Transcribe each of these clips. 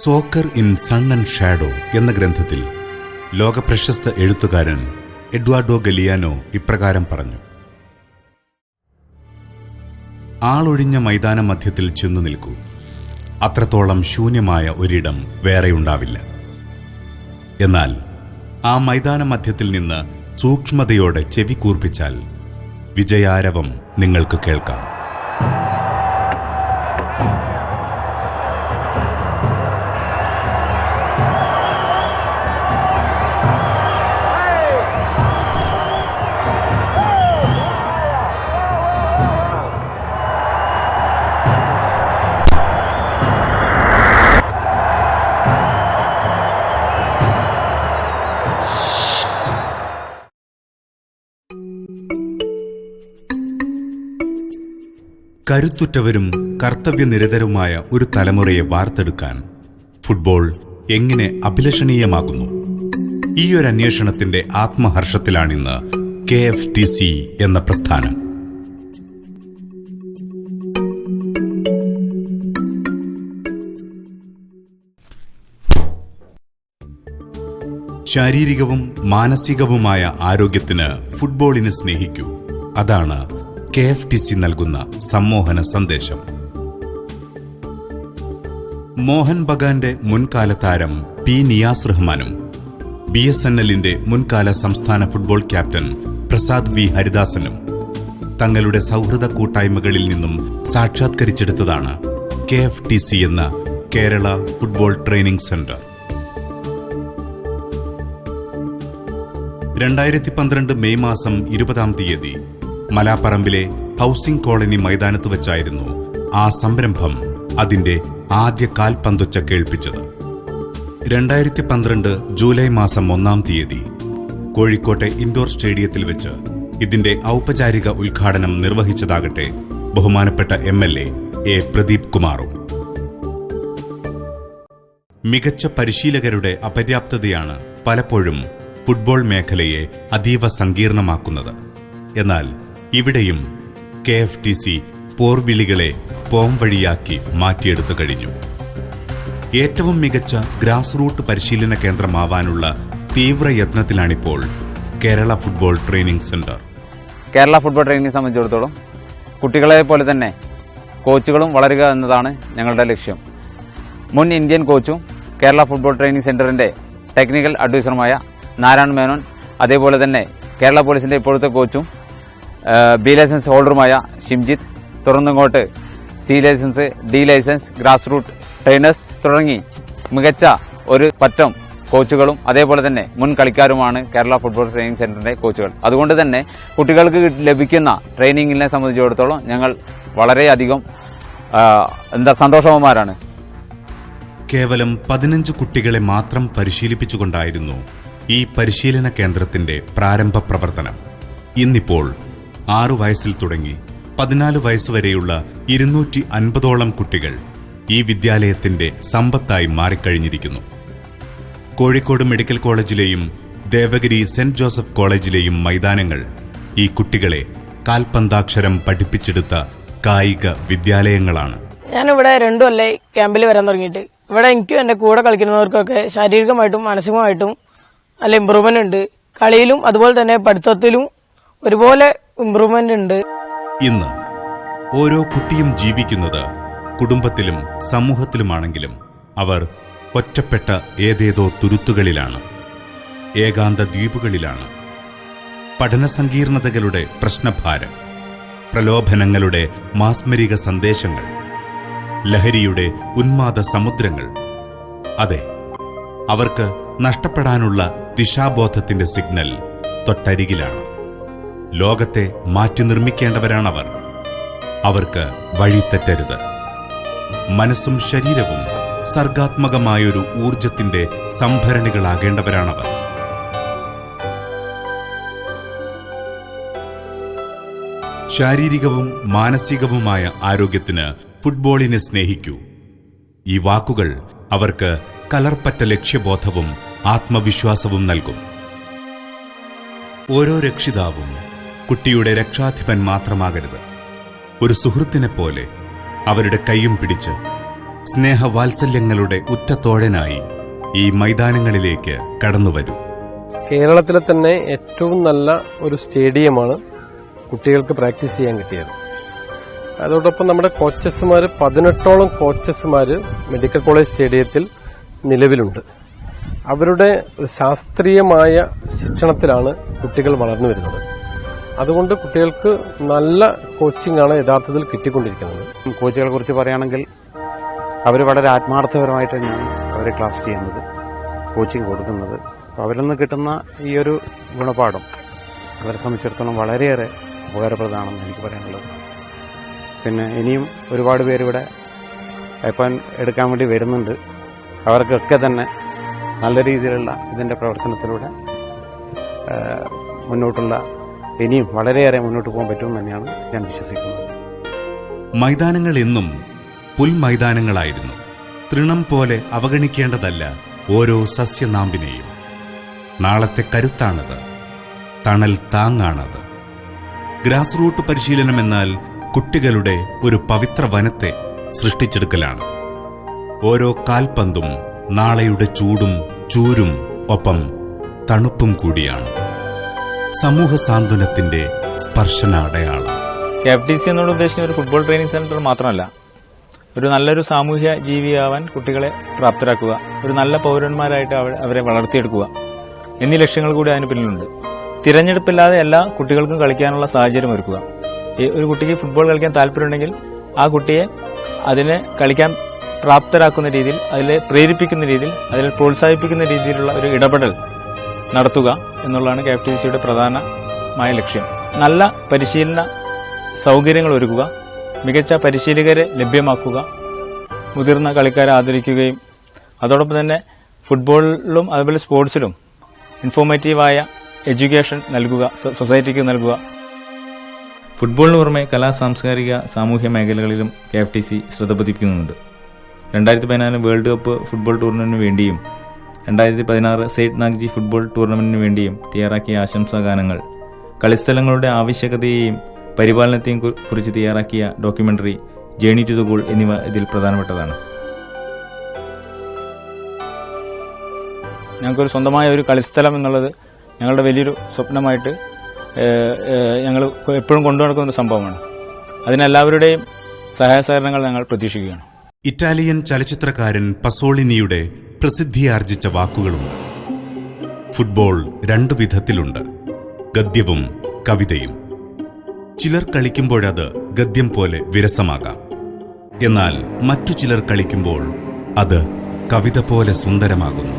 Soccer in sun and shadow എന്ന ഗ്രന്ഥത്തിൽ ലോകപ്രശസ്ത എഴുത്തുകാരൻ എഡ്വാർഡോ ഗലിയാനോ ഇപ്രകാരം പറഞ്ഞു: ആളൊഴിഞ്ഞ മൈതാന മധ്യത്തിൽ ചെന്നു നിൽക്കൂ. അത്രത്തോളം ശൂന്യമായ ഒരിടം വേറെയുണ്ടാവില്ല. എന്നാൽ ആ മൈതാന മധ്യത്തിൽ നിന്ന് സൂക്ഷ്മതയോടെ ചെവി കൂർപ്പിച്ചാൽ വിജയാരവം നിങ്ങൾക്ക് കേൾക്കാം. കരുത്തുറ്റവരും കർത്തവ്യനിരതരുമായ ഒരു തലമുറയെ വാർത്തെടുക്കാൻ ഫുട്ബോൾ എങ്ങനെ അഭിലഷണീയമാകുന്നു? ഈയൊരു അന്വേഷണത്തിന്റെ ആത്മഹർഷത്തിലാണിന്ന് KFTC എന്ന പ്രസ്ഥാനം. ശാരീരികവും മാനസികവുമായ ആരോഗ്യത്തിന് ഫുട്ബോളിനെ സ്നേഹിക്കൂ. അതാണ് KFTC നൽകുന്ന സമ്മോഹന സന്ദേശം. മോഹൻ ബഗാന്റെ മുൻകാല താരം P. നിയാസ് റഹ്മാനും BSNLന്റെ മുൻകാല സംസ്ഥാന ഫുട്ബോൾ ക്യാപ്റ്റൻ പ്രസാദ് V. ഹരിദാസനും തങ്ങളുടെ സൗഹൃദ കൂട്ടായ്മകളിൽ നിന്നും സാക്ഷാത്കരിച്ചെടുത്തതാണ് KFTC എന്ന Kerala football training centre. 2012 May മാസം 20 മലാപ്പറമ്പിലെ ഹൗസിംഗ് കോളനി മൈതാനത്ത് വച്ചായിരുന്നു ആ സംരംഭം അതിന്റെ ആദ്യ കാൽപന്തൊച്ച കേൾപ്പിച്ചത്. 2012 ജൂലൈ മാസം 1 കോഴിക്കോട്ടെ ഇൻഡോർ സ്റ്റേഡിയത്തിൽ വെച്ച് ഇതിന്റെ ഔപചാരിക ഉദ്ഘാടനം നിർവഹിച്ചതാകട്ടെ ബഹുമാനപ്പെട്ട MLA A. പ്രദീപ് കുമാറും. മികച്ച പരിശീലകരുടെ അപര്യാപ്തതയാണ് പലപ്പോഴും ഫുട്ബോൾ മേഖലയെ അതീവ സങ്കീർണമാക്കുന്നത്. എന്നാൽ ഇവിടെയും KFTC പോർവിളികളെ പോംവഴിയാക്കി മാറ്റിയെടുത്തു കഴിഞ്ഞു. ഏറ്റവും മികച്ച ഗ്രാസ് റൂട്ട് പരിശീലന കേന്ദ്രമാവാനുള്ള തീവ്രയത്നത്തിലാണിപ്പോൾ Kerala football training centre. Kerala football training സംബന്ധിച്ചിടത്തോളം കുട്ടികളെ പോലെ തന്നെ കോച്ചുകളും വളരുക എന്നതാണ് ഞങ്ങളുടെ ലക്ഷ്യം. മുൻ ഇന്ത്യൻ കോച്ചും കേരള ഫുട്ബോൾ ട്രെയിനിംഗ് സെന്ററിന്റെ ടെക്നിക്കൽ അഡ്വൈസറുമായ നാരായൺ മേനോൻ, അതേപോലെ തന്നെ കേരള പോലീസിന്റെ ഇപ്പോഴത്തെ കോച്ചും B ലൈസൻസ് ഹോൾഡറുമായ ഷിംജിത്ത്, തുടർന്നിങ്ങോട്ട് C license, D license, grass root trainers തുടങ്ങി മികച്ച ഒരു പറ്റം കോച്ചുകളും അതേപോലെ തന്നെ മുൻ കളിക്കാരുമാണ് കേരള ഫുട്ബോൾ ട്രെയിനിംഗ് സെന്ററിന്റെ കോച്ചുകൾ. അതുകൊണ്ട് തന്നെ കുട്ടികൾക്ക് ലഭിക്കുന്ന ട്രെയിനിങ്ങിനെ സംബന്ധിച്ചിടത്തോളം ഞങ്ങൾ വളരെയധികം സന്തോഷവാന്മാരാണ്. കേവലം 15 കുട്ടികളെ മാത്രം പരിശീലിപ്പിച്ചുകൊണ്ടായിരുന്നു ഈ പരിശീലന കേന്ദ്രത്തിന്റെ പ്രാരംഭ പ്രവർത്തനം. ഇന്നിപ്പോൾ 6 വയസ്സിൽ തുടങ്ങി 14 വയസ്സുവരെയുള്ള 250ഓളം കുട്ടികൾ ഈ വിദ്യാലയത്തിന്റെ സമ്പത്തായി മാറിക്കഴിഞ്ഞിരിക്കുന്നു. കോഴിക്കോട് മെഡിക്കൽ കോളേജിലെയും ദേവഗിരി സെന്റ് ജോസഫ് കോളേജിലെയും മൈതാനങ്ങൾ ഈ കുട്ടികളെ കാൽപന്താക്ഷരം പഠിപ്പിച്ചെടുത്ത കായിക വിദ്യാലയങ്ങളാണ്. ഞാനിവിടെ 2 കൊല്ലമായി ക്യാമ്പിൽ വരാൻ തുടങ്ങിയിട്ട്. ഇവിടെ എനിക്കും എന്റെ കൂടെ കളിക്കുന്നവർക്കൊക്കെ ശാരീരികമായിട്ടും മാനസികമായിട്ടും നല്ല ഇമ്പ്രൂവ്മെന്റ് ഉണ്ട്. കളിയിലും അതുപോലെ തന്നെ പഠിത്തത്തിലും ഒരുപോലെ ഇമ്പ്രൂവ്മെന്റ് ഉണ്ട്. ഇന്ന് ഓരോ കുട്ടിയും ജീവിക്കുന്നത് കുടുംബത്തിലും സമൂഹത്തിലുമാണെങ്കിലും അവർ ഒറ്റപ്പെട്ട ഏതേതോ തുരുത്തുകളിലാണ്, ഏകാന്ത ദ്വീപുകളിലാണ്. പഠന സങ്കീർണതകളുടെ പ്രശ്നഭാരം, പ്രലോഭനങ്ങളുടെ മാസ്മരിക സന്ദേശങ്ങൾ, ലഹരിയുടെ ഉന്മാദ സമുദ്രങ്ങൾ. അതെ, അവർക്ക് നഷ്ടപ്പെടാനുള്ള ദിശാബോധത്തിന്റെ സിഗ്നൽ തൊട്ടരികിലാണ്. ലോകത്തെ മാറ്റി നിർമ്മിക്കേണ്ടവരാണവർ. അവർക്ക് വഴിതെറ്റരുത്. മനസ്സും ശരീരവും സർഗാത്മകമായൊരു ഊർജത്തിന്റെ സംഭരണികളാകേണ്ടവരാണവർ. ശാരീരികവും മാനസികവുമായ ആരോഗ്യത്തിന് ഫുട്ബോളിനെ സ്നേഹിക്കൂ. ഈ വാക്കുകൾ അവർക്ക് കലർപ്പറ്റ ലക്ഷ്യബോധവും ആത്മവിശ്വാസവും നൽകും. ഓരോ രക്ഷിതാവും കുട്ടിയുടെ രക്ഷാധിപൻ മാത്രമാകരുത്. ഒരു സുഹൃത്തിനെപ്പോലെ അവരുടെ കൈയും പിടിച്ച് സ്നേഹവാത്സല്യങ്ങളുടെ ഉറ്റത്തോഴനായി ഈ മൈതാനങ്ങളിലേക്ക് കടന്നുവരൂ. കേരളത്തിലെ തന്നെ ഏറ്റവും നല്ല ഒരു സ്റ്റേഡിയമാണ് കുട്ടികൾക്ക് പ്രാക്ടീസ് ചെയ്യാൻ കിട്ടിയത്. അതോടൊപ്പം നമ്മുടെ കോച്ചസ്മാർ 18ഓളം കോച്ചസ്മാർ മെഡിക്കൽ കോളേജ് സ്റ്റേഡിയത്തിൽ നിലവിലുണ്ട്. അവരുടെ ശാസ്ത്രീയമായ ശിക്ഷണത്തിലാണ് കുട്ടികൾ വളർന്നു വരുന്നത്. അതുകൊണ്ട് കുട്ടികൾക്ക് നല്ല കോച്ചിങ് ആണ് യഥാർത്ഥത്തിൽ കിട്ടിക്കൊണ്ടിരിക്കുന്നത്. കോച്ചുകളെ കുറിച്ച് പറയുകയാണെങ്കിൽ അവർ വളരെ ആത്മാർത്ഥപരമായിട്ട് തന്നെയാണ് അവരെ ക്ലാസ് ചെയ്യുന്നത്, കോച്ചിങ് കൊടുക്കുന്നത്. അപ്പോൾ അവരിൽ നിന്ന് കിട്ടുന്ന ഈ ഒരു ഗുണപാഠം അവരെ സംബന്ധിച്ചിടത്തോളം വളരെയേറെ ഉപകാരപ്രദമാണെന്ന് എനിക്ക് പറയാനുള്ളത്. പിന്നെ ഇനിയും ഒരുപാട് പേരിവിടെ ഇപ്പം എടുക്കാൻ വേണ്ടി വരുന്നുണ്ട്. അവർക്കൊക്കെ തന്നെ നല്ല രീതിയിലുള്ള ഇതിൻ്റെ പ്രവർത്തനത്തിലൂടെ മുന്നോട്ടുള്ള ഇനിയും വളരെയേറെ മുന്നോട്ട് പോകാൻ പറ്റുമെന്ന് തന്നെയാണ് ഞാൻ വിശ്വസിക്കുന്നത്. മൈതാനങ്ങൾ എന്നും പുൽമൈതാനങ്ങളായിരുന്നു. തൃണം പോലെ അവഗണിക്കേണ്ടതല്ല ഓരോ സസ്യനാമ്പിനെയും. നാളത്തെ കരുത്താണത്, തണൽ താങ്ങാണത്. ഗ്രാസ് റൂട്ട് പരിശീലനമെന്നാൽ കുട്ടികളുടെ ഒരു പവിത്ര വനത്തെ സൃഷ്ടിച്ചെടുക്കലാണ്. ഓരോ കാൽപന്തും നാളെയുടെ ചൂടും ചൂരും ഒപ്പം തണുപ്പും കൂടിയാണ്. സമൂഹ സാന്ത്വനത്തിന്റെ സ്പർശന അടയാളം. KFTC എന്നോട് ഉദ്ദേശിക്കുന്ന ഒരു ഫുട്ബോൾ ട്രെയിനിങ് സെന്റർ മാത്രമല്ല, ഒരു നല്ലൊരു സാമൂഹ്യ ജീവിയാവാൻ കുട്ടികളെ പ്രാപ്തരാക്കുക, ഒരു നല്ല പൗരന്മാരായിട്ട് അവരെ വളർത്തിയെടുക്കുക എന്നീ ലക്ഷ്യങ്ങൾ കൂടി അതിന് പിന്നിലുണ്ട്. തിരഞ്ഞെടുപ്പില്ലാതെ എല്ലാ കുട്ടികൾക്കും കളിക്കാനുള്ള സാഹചര്യം ഒരുക്കുക. ഒരു കുട്ടിക്ക് ഫുട്ബോൾ കളിക്കാൻ താല്പര്യമുണ്ടെങ്കിൽ ആ കുട്ടിയെ അതിനെ കളിക്കാൻ പ്രാപ്തരാക്കുന്ന രീതിയിൽ, അതിലെ പ്രേരിപ്പിക്കുന്ന രീതിയിൽ, അതിനെ പ്രോത്സാഹിപ്പിക്കുന്ന രീതിയിലുള്ള ഒരു ഇടപെടൽ നടത്തുക എന്നുള്ളതാണ് KFTCയുടെ പ്രധാനമായ ലക്ഷ്യം. നല്ല പരിശീലന സൗകര്യങ്ങൾ ഒരുക്കുക, മികച്ച പരിശീലകരെ ലഭ്യമാക്കുക, മുതിർന്ന കളിക്കാരെ ആദരിക്കുകയും അതോടൊപ്പം തന്നെ ഫുട്ബോളിലും അതുപോലെ സ്പോർട്സിലും ഇൻഫോർമേറ്റീവായ എഡ്യൂക്കേഷൻ നൽകുക, സൊസൈറ്റിക്ക് നൽകുക. ഫുട്ബോളിന് പുറമെ കലാ സാംസ്കാരിക സാമൂഹ്യ മേഖലകളിലും KFTC ശ്രദ്ധ പതിപ്പിക്കുന്നുണ്ട്. 2014 വേൾഡ് കപ്പ് ഫുട്ബോൾ ടൂർണമെന്റിന് വേണ്ടിയും 2016 സെയ്ഡ് നാഗ്ജി ഫുട്ബോൾ ടൂർണമെന്റിന് വേണ്ടിയും തയ്യാറാക്കിയ ആശംസാഗാനങ്ങൾ, കളിസ്ഥലങ്ങളുടെ ആവശ്യകതയെയും പരിപാലനത്തെയും കുറിച്ച് തയ്യാറാക്കിയ documentary journey to the goal എന്നിവ ഇതിൽ പ്രധാനപ്പെട്ടതാണ്. ഞങ്ങൾക്കൊരു സ്വന്തമായ ഒരു കളിസ്ഥലം എന്നുള്ളത് ഞങ്ങളുടെ വലിയൊരു സ്വപ്നമായിട്ട് ഞങ്ങൾ എപ്പോഴും കൊണ്ടുനടക്കുന്ന ഒരു സംഭവമാണ്. അതിനെല്ലാവരുടെയും സഹായ സഹകരണങ്ങൾ ഞങ്ങൾ പ്രതീക്ഷിക്കുകയാണ്. ഇറ്റാലിയൻ ചലച്ചിത്രകാരൻ പസോളിനിയുടെ പ്രസിദ്ധിയാർജിച്ച വാക്കുകളുണ്ട്. ഫുട്ബോൾ രണ്ടു വിധത്തിലുണ്ട്, ഗദ്യവും കവിതയും. ചിലർ കളിക്കുമ്പോഴത് ഗദ്യം പോലെ വിരസമാകാം. എന്നാൽ മറ്റു ചിലർ കളിക്കുമ്പോൾ അത് കവിത പോലെ സുന്ദരമാകുന്നു.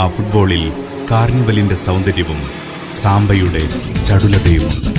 ആ ഫുട്ബോളിൽ കാർണിവലിന്റെ സൗന്ദര്യവും സാമ്പയുടെ ചടുലതയുമുണ്ട്.